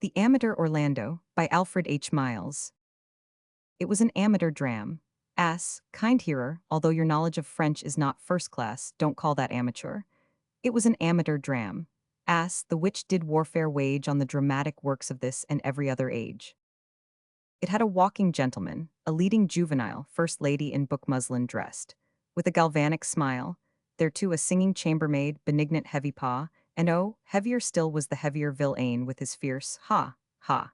The Amateur Orlando, by Alfred H. It was an amateur dram. Kind hearer, although your knowledge of French is not first class, don't call that amateur. It was an amateur dram. The which did warfare wage on the dramatic works of this and every other age. It had a walking gentleman, a leading juvenile, first lady in book muslin dressed, with a galvanic smile, thereto a singing chambermaid, benignant heavy paw, and oh, heavier still was the heavier villain with his fierce ha, ha.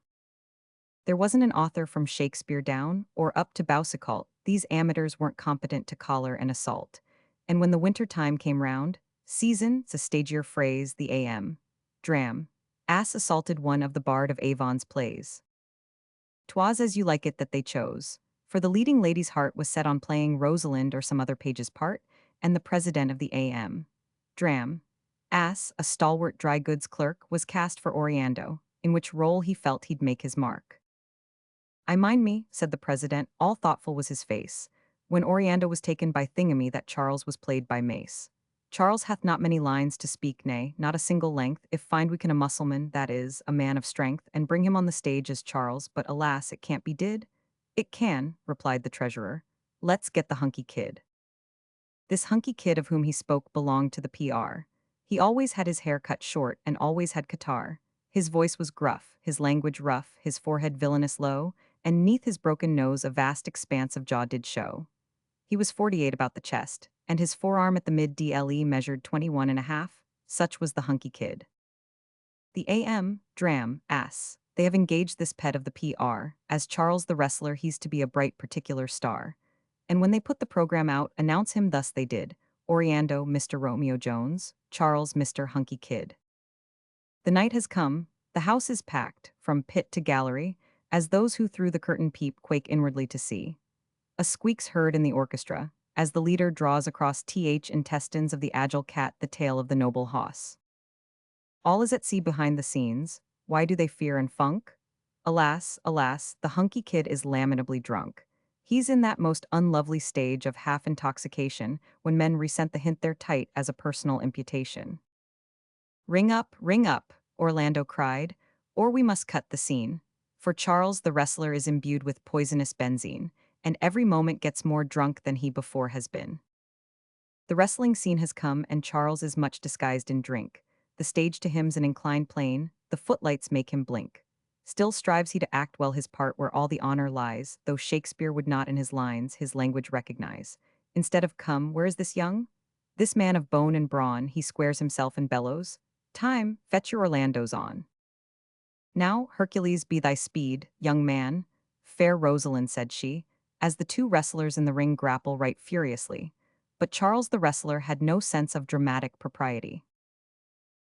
There wasn't an author from Shakespeare down, or up to Boucicault, these amateurs weren't competent to collar and assault. And when the winter time came round, season's a stagier phrase, the A.M. Dram, assaulted one of the Bard of Avon's plays. 'Twas as you like it that they chose, for the leading lady's heart was set on playing Rosalind or some other page's part, and the president of the A.M. Dram, a stalwart dry goods clerk, was cast for Oriando, in which role he felt he'd make his mark. I mind me, said the president, all thoughtful was his face, when Oriando was taken by Thingamy that Charles was played by Mace. Charles hath not many lines to speak, nay, not a single length, if find we can a Mussulman, that is, a man of strength, and bring him on the stage as Charles, but alas, it can't be did? It can, replied the treasurer. Let's get the hunky kid. This hunky kid of whom he spoke belonged to the PR. He always had his hair cut short and always had catarrh. His voice was gruff, his language rough, his forehead villainous low, and neath his broken nose a vast expanse of jaw did show. He was 48 about the chest, and his forearm at the mid-DLE measured 21 and a half. Such was the hunky kid. The A.M. Dram, they have engaged this pet of the PR, as Charles the wrestler he's to be a bright particular star. And when they put the program out, announce him thus they did, Oriando Mr. Romeo Jones, Charles Mr. Hunky Kid. The night has come, the house is packed, from pit to gallery, as those who through the curtain peep quake inwardly to see. A squeak's heard in the orchestra, as the leader draws across intestines of the agile cat the tail of the noble hoss. All is at sea behind the scenes. Why do they fear and funk? Alas, alas, the hunky kid is lamentably drunk. He's in that most unlovely stage of half-intoxication when men resent the hint they're tight as a personal imputation. Ring up, Orlando cried, or we must cut the scene. For Charles the wrestler is imbued with poisonous benzene, and every moment gets more drunk than he before has been. The wrestling scene has come, and Charles is much disguised in drink. The stage to him's an inclined plane, the footlights make him blink. Still strives he to act well his part where all the honor lies, though Shakespeare would not in his lines his language recognize. Instead of come, where is this young? This man of bone and brawn, he squares himself and bellows. Time, fetch your Orlandos on. Now, Hercules be thy speed, young man. Fair Rosalind, said she, as the two wrestlers in the ring grapple right furiously. But Charles the wrestler had no sense of dramatic propriety.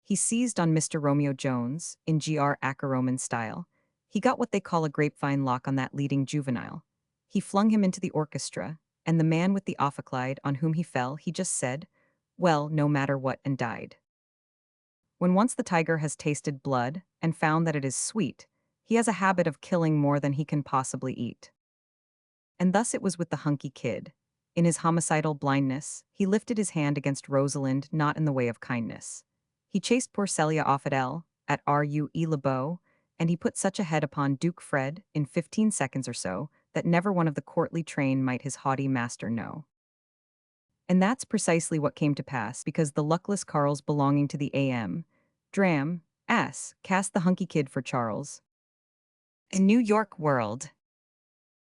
He seized on Mr. Romeo Jones, in Gr. Acheroman style. He got what they call a grapevine lock on that leading juvenile. He flung him into the orchestra, and the man with the ophicleide on whom he fell, he just said, well, no matter what, and died. When once the tiger has tasted blood and found that it is sweet, he has a habit of killing more than he can possibly eat. And thus it was with the hunky kid. In his homicidal blindness, he lifted his hand against Rosalind not in the way of kindness. He chased poor Celia off at Rue Le Beau, and he put such a head upon Duke Fred, in 15 seconds or so, that never one of the courtly train might his haughty master know. And that's precisely what came to pass, because the luckless carles belonging to the A.M. Dram, cast the hunky kid for Charles. In New York World,